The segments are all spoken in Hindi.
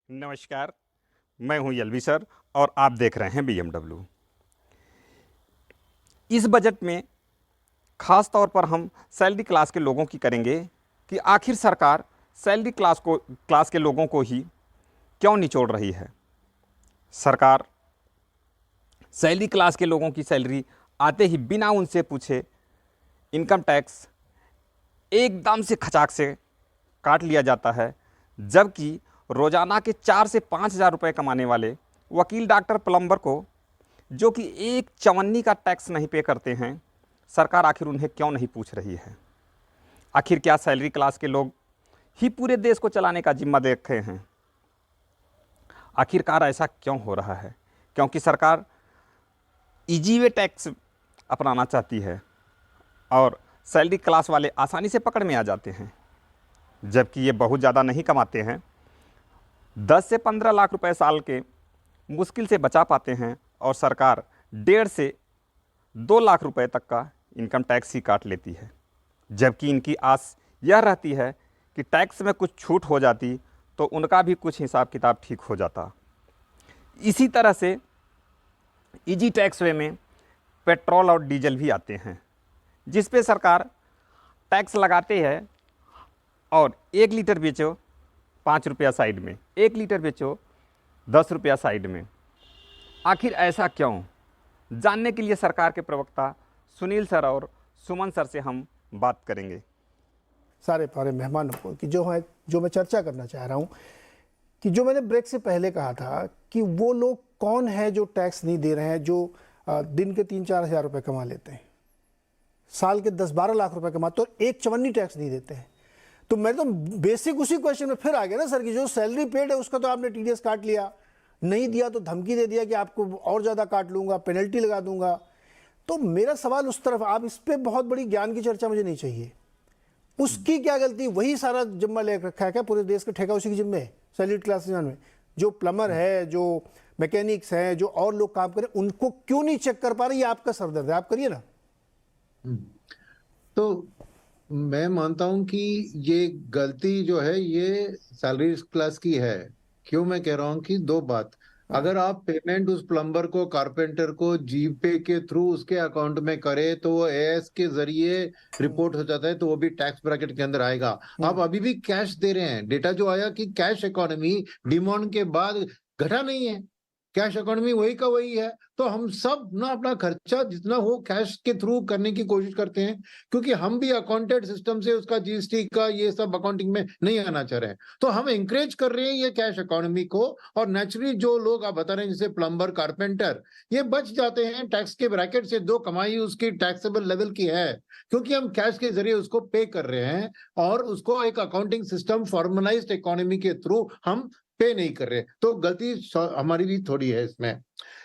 नमस्कार, मैं हूं यलवी सर और आप देख रहे हैं बीएमडब्ल्यू। इस बजट में खास तौर पर हम सैलरी क्लास के लोगों की करेंगे कि आखिर सरकार सैलरी क्लास के लोगों को ही क्यों निचोड़ रही है। सरकार सैलरी क्लास के लोगों की सैलरी आते ही बिना उनसे पूछे इनकम टैक्स एकदम से खचाक से काट लिया जाता है, जबकि रोज़ाना के 4 से 5 हज़ार रुपये कमाने वाले वकील, डॉक्टर, प्लम्बर को, जो कि एक चवन्नी का टैक्स नहीं पे करते हैं, सरकार आखिर उन्हें क्यों नहीं पूछ रही है। आखिर क्या सैलरी क्लास के लोग ही पूरे देश को चलाने का जिम्मा दे रखे हैं। आखिरकार ऐसा क्यों हो रहा है? क्योंकि सरकार इजी वे टैक्स अपनाना चाहती है और सैलरी क्लास वाले आसानी से पकड़ में आ जाते हैं, जबकि ये बहुत ज़्यादा नहीं कमाते हैं। 10 से 15 लाख रुपए साल के मुश्किल से बचा पाते हैं और सरकार 1.5 से 2 लाख रुपए तक का इनकम टैक्स ही काट लेती है, जबकि इनकी आस यह रहती है कि टैक्स में कुछ छूट हो जाती तो उनका भी कुछ हिसाब किताब ठीक हो जाता। इसी तरह से इजी टैक्स वे में पेट्रोल और डीजल भी आते हैं, जिस पे सरकार टैक्स लगाते हैं और 1 लीटर बेचो 5 रुपया साइड में, 1 लीटर बेचो 10 रुपया साइड में। आखिर ऐसा क्यों? जानने के लिए सरकार के प्रवक्ता सुनील सर और सुमन सर से हम बात करेंगे। सारे पारे मेहमानों को कि जो मैं चर्चा करना चाह रहा हूँ कि जो मैंने ब्रेक से पहले कहा था कि वो लोग कौन है जो टैक्स नहीं दे रहे हैं, जो दिन के 3-4 हज़ार रुपये कमा लेते हैं, साल के 10-12 लाख रुपए कमाते और एक चवन्नी टैक्स नहीं देते हैं। तो मैं तो बेसिक उसी क्वेश्चन में फिर आ गया ना सर कि जो सैलरी पेड है उसका तो आपने टीडीएस काट लिया, नहीं दिया तो धमकी दे दिया कि आपको और ज़्यादा काट लूँगा, पेनल्टी लगा दूंगा। तो मेरा सवाल उस तरफ, आप इस पर बहुत बड़ी ज्ञान की चर्चा मुझे नहीं चाहिए। उसकी क्या गलती? वही सारा जिम्मा ले रखा है क्या? पूरे देश का ठेका उसी के जिम्मे है। सैलरी क्लास में जो प्लम्बर है, जो मैकेनिक्स हैं, जो और लोग काम करें, उनको क्यों नहीं चेक कर पा रहे? ये आपका सरदर्द है, आप करिए ना। तो मैं मानता हूं कि ये गलती जो है ये सैलरी क्लास की है। क्यों मैं कह रहा हूं कि दो बात। अगर आप पेमेंट उस प्लम्बर को, कारपेंटर को जीपे के थ्रू उसके अकाउंट में करे तो वो एएस के जरिए रिपोर्ट हो जाता है, तो वो भी टैक्स ब्रैकेट के अंदर आएगा। आप अभी भी कैश दे रहे हैं। डेटा जो आया कि कैश इकोनॉमी डिमॉन्ड के बाद घटा नहीं है, कैश इकोनॉमी वही का वही है। तो हम सब ना अपना खर्चा जितना हो कैश के थ्रू करने की कोशिश करते हैं, क्योंकि हम भी अकाउंटेड सिस्टम से उसका जीएसटी का ये सब अकाउंटिंग में नहीं आना चाह रहे हैं। तो हम इंकरेज कर रहे हैं ये कैश इकोनॉमी को, और नेचुरली जो लोग आप बता रहे हैं जैसे प्लम्बर, कारपेंटर, ये बच जाते हैं टैक्स के ब्रैकेट से। दो कमाई उसकी टैक्सेबल लेवल की है, क्योंकि हम कैश के जरिए उसको पे कर रहे हैं और उसको एक अकाउंटिंग सिस्टम फॉर्मलाइज्ड इकोनॉमी के थ्रू हम पे नहीं कर रहे। तो गलती हमारी भी थोड़ी है इसमें।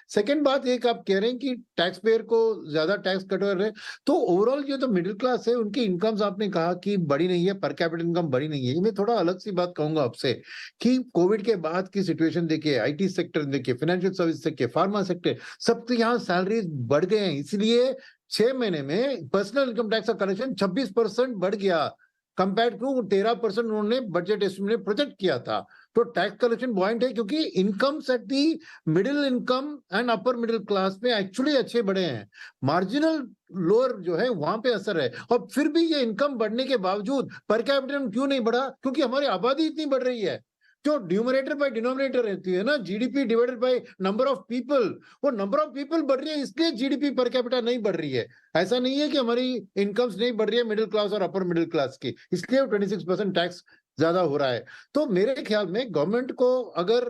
सेकेंड बात, एक आप कह रहे हैं कि टैक्स पेयर को ज्यादा टैक्स कट रहे हैं, तो ओवरऑल जो तो मिडिल क्लास है उनकी इनकम्स आपने कहा कि बड़ी नहीं है, पर कैपिटल इनकम बड़ी नहीं है। मैं थोड़ा अलग सी बात कहूंगा आपसे कि कोविड के बाद की सिचुएशन देखिए, आईटी सेक्टर देखिए, फाइनेंशियल सर्विस देखिए, फार्मा सेक्टर, सबके यहाँ सैलरीज बढ़ गए हैं। इसलिए 6 महीने में पर्सनल इनकम टैक्स का कलेक्शन 26% बढ़ गया, कंपेयर टू 13% उन्होंने बजट एस्टिमेट में प्रोजेक्ट किया था। तो टैक्स कलेक्शन पॉइंट है, क्योंकि incomes at the middle income and upper middle class में एक्चुअली अच्छे बढ़े हैं। मार्जिनल लोअर जो है वहां पे असर है। और फिर भी ये इनकम बढ़ने के बावजूद पर कैपिटल क्यों नहीं बढ़ा? क्योंकि हमारी आबादी इतनी बढ़ रही है। जो न्यूमरेटर बाय डिनोमिनेटर रहती है ना, GDP divided by number of people, वो नंबर ऑफ पीपल बढ़ रही है, इसलिए जीडीपी पर कैपिटा नहीं बढ़ रही है। ऐसा नहीं है कि हमारी इनकम्स नहीं बढ़ रही है मिडिल क्लास और अपर मिडिल क्लास की, इसलिए 26% टैक्स ज्यादा हो रहा है। तो मेरे ख्याल में गवर्नमेंट को अगर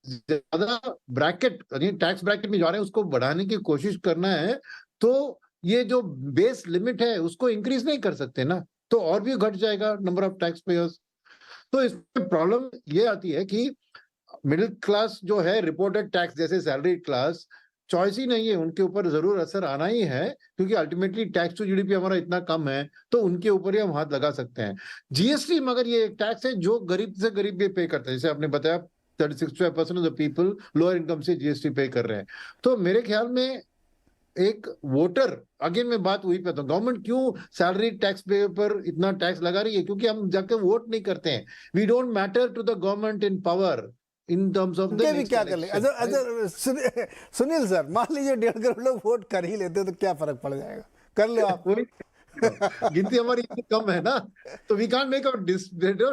ज्यादा ब्रैकेट, टैक्स ब्रैकेट में जा रहे हैं उसको बढ़ाने की कोशिश करना है, तो ये जो बेस लिमिट है उसको इंक्रीज नहीं कर सकते ना, तो और भी घट जाएगा नंबर ऑफ टैक्स पेयर्स। तो इसमें प्रॉब्लम ये आती है कि मिडिल क्लास जो है रिपोर्टेड टैक्स जैसे सैलरी क्लास, चॉइस ही नहीं है, उनके ऊपर जरूर असर आना ही है, क्योंकि अल्टीमेटली टैक्स टू जीडीपी हमारा इतना कम है, तो उनके ऊपर ही हम हाथ लगा सकते हैं। जीएसटी मगर ये एक टैक्स है जो गरीब से गरीब भी पे करते हैं, जैसे आपने बताया 35% of the people lower income से जीएसटी पे कर रहे हैं। तो मेरे ख्याल में एक वोटर, अगेन मैं बात वही पे, तो गवर्नमेंट क्यों सैलरी टैक्स पे पर इतना टैक्स लगा रही है? क्योंकि हम जाके वोट नहीं करते हैं। We don't matter to the government in power, in terms of the उनके भी next क्या कर ले? election, right? सुनील सर, मान लीजिए 1.5 करोड़ लोग वोट कर ही लेते तो क्या फर्क पड़ जाएगा? कर लो आप। वही गिनती हमारी इतनी कम है ना, तो we can't make a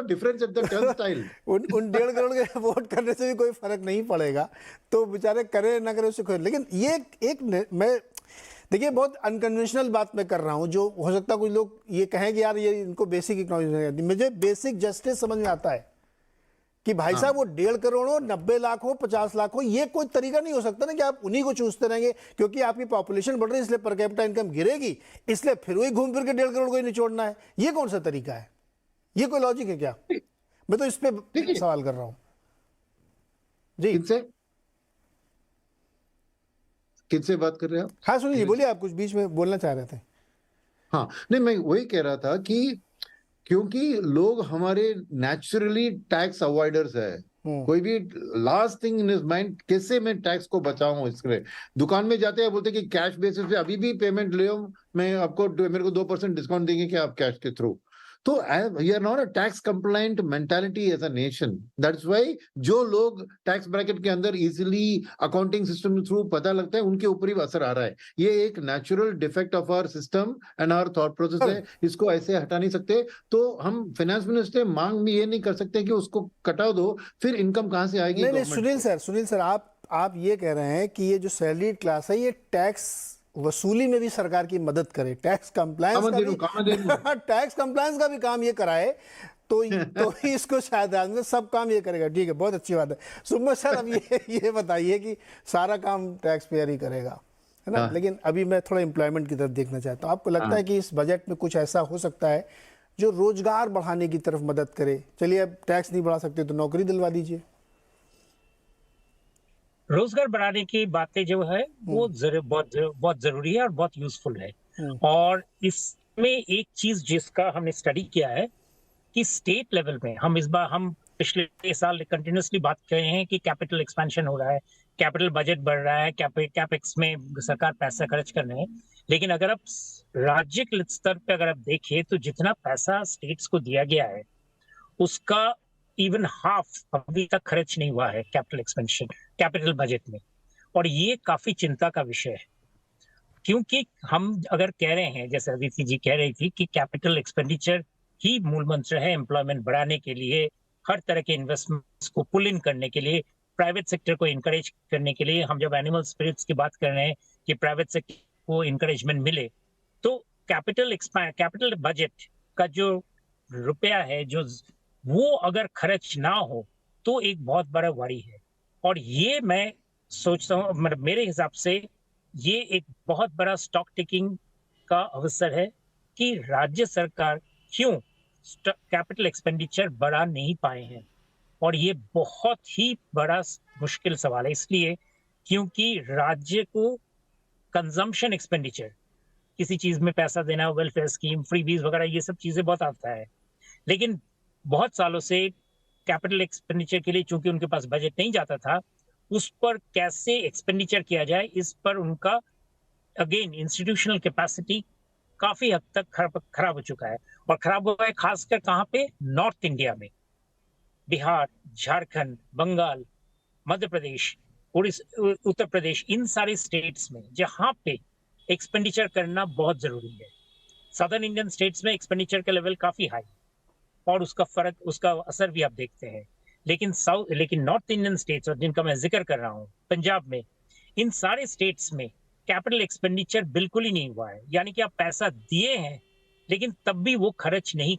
difference at the turnstile. उन 1.5 करोड़ के वोट करने से भी कोई फर्क नहीं पड़ेगा, तो बेचारे करे ना करे उससे कोई। लेकिन ये मैं देखिए बहुत अनकन्वेंशनल बात मैं कर रहा हूँ, जो हो सकता है कुछ लोग ये कहें कि यार ये इनको बेसिक इकोनॉमिक्स नहीं आती। मुझे बेसिक जस्टिस समझ में आता है कि भाई साहब वो 1.5 करोड़ हो, 90 लाख हो, 50 लाख हो, ये कोई तरीका नहीं हो सकता ना कि आप उन्हीं को चूसते रहेंगे क्योंकि आपकी पॉपुलेशन बढ़ रही है इसलिए पर कैपिटा इनकम गिरेगी, इसलिए फिर वही घूम फिर के 1.5 करोड़ को ही निचोड़ना है। ये कौन सा तरीका है? ये कोई लॉजिक है क्या? मैं तो इस पे सवाल कर रहा हूं जी। किनसे बात कर रहे हैं आप? हाँ सुनिए, बोलिए, आप कुछ बीच में बोलना चाह रहे थे। हाँ नहीं, मैं वही कह रहा था कि क्योंकि लोग हमारे नेचुरली टैक्स अवॉइडर्स है, कोई भी last thing in his mind कैसे मैं टैक्स को बचाऊं, इसके दुकान में जाते हैं बोलते कि कैश बेसिस पे अभी भी पेमेंट ले मैं आपको मेरे को 2% डिस्काउंट देंगे कि आप कैश के थ्रू। तो we are not a tax compliant mentality as a nation, that's why जो लोग टैक्स ब्रैकेट के अंदर इजीली अकाउंटिंग सिस्टम के थ्रू पता लगता है उनके ऊपर ही असर आ रहा है। ये एक natural defect of our system and our thought process है, इसको ऐसे हटा नहीं सकते। तो हम फाइनेंस मिनिस्टर मांग भी ये नहीं कर सकते कि उसको कटा दो, फिर इनकम कहां से आएगी? नहीं, सुनील सर आप ये कह रहे हैं कि ये जो सैलरीड क्लास है ये टैक्स वसूली में भी सरकार की मदद करे, टैक्स कंप्लायंस टैक्स कंप्लायंस का भी काम ये कराए, तो इसको शायद सब काम ये करेगा। ठीक है, बहुत अच्छी बात है। सुमित सर, अब ये बताइए कि सारा काम टैक्स पेयर ही करेगा, है ना? लेकिन अभी मैं थोड़ा एम्प्लॉयमेंट की तरफ देखना चाहता हूँ। आपको लगता है कि इस बजट में कुछ ऐसा हो सकता है जो रोजगार बढ़ाने की तरफ मदद करे? चलिए, अब टैक्स नहीं बढ़ा सकते तो नौकरी दिलवा दीजिए। रोजगार बढ़ाने की बातें जो है वो बहुत जरूरी है और बहुत यूजफुल है। और इसमें एक चीज जिसका हमने स्टडी किया है कि स्टेट लेवल में हम पिछले साल कंटिन्यूसली बात कर रहे हैं कि कैपिटल एक्सपेंशन हो रहा है, कैपिटल बजट बढ़ रहा है, कैपेक्स में सरकार पैसा खर्च कर रहे हैं। लेकिन अगर आप राज्य के स्तर पे अगर आप देखें तो जितना पैसा स्टेट्स को दिया गया है उसका इवन हाफ अभी तक खर्च नहीं हुआ है कैपिटल बजट में। और ये काफी चिंता का विषय है, क्योंकि हम अगर कह रहे हैं, जैसे अदिति जी कह रही थी, कि कैपिटल एक्सपेंडिचर ही मूल मंत्र है एम्प्लॉयमेंट बढ़ाने के लिए, हर तरह के इन्वेस्टमेंट्स को पुल इन करने के लिए, प्राइवेट सेक्टर को इनकरेज करने के लिए। हम जब एनिमल स्पिरिट्स की बात कर रहे हैं कि प्राइवेट सेक्टर को इनकरेजमेंट मिले, तो कैपिटल बजट का जो रुपया है वो अगर खर्च ना हो तो एक बहुत बड़ा वरी है। और ये मैं सोचता हूँ, मतलब मेरे हिसाब से ये एक बहुत बड़ा स्टॉक टेकिंग का अवसर है कि राज्य सरकार क्यों कैपिटल एक्सपेंडिचर बढ़ा नहीं पाए हैं। और ये बहुत ही बड़ा मुश्किल सवाल है, इसलिए क्योंकि राज्य को कंजम्पशन एक्सपेंडिचर, किसी चीज में पैसा देना, वेलफेयर स्कीम, फ्रीबीज वगैरह, ये सब चीजें बहुत आता है। लेकिन बहुत सालों से कैपिटल एक्सपेंडिचर के लिए चूंकि उनके पास बजट नहीं जाता था, उस पर कैसे एक्सपेंडिचर किया जाए, इस पर उनका अगेन इंस्टीट्यूशनल कैपेसिटी काफी हद तक खराब हो चुका है। और खराब हुआ है खासकर कहाँ पे? नॉर्थ इंडिया में, बिहार, झारखंड, बंगाल, मध्य प्रदेश, उड़ीसा, उत्तर प्रदेश, इन सारे स्टेट्स में जहाँ पे एक्सपेंडिचर करना बहुत जरूरी है। सदर्न इंडियन स्टेट्स में एक्सपेंडिचर का लेवल काफी हाई और उसका असर भी आप देखते हैं। लेकिन नॉर्थ इंडियन स्टेट्स, और जिनका मैं जिक्र कर रहा हूँ, पंजाब में, इन सारे स्टेट्स में कैपिटल एक्सपेंडिचर बिल्कुल ही नहीं हुआ है। यानी कि आप पैसा दिए हैं लेकिन तब भी वो खर्च नहीं कर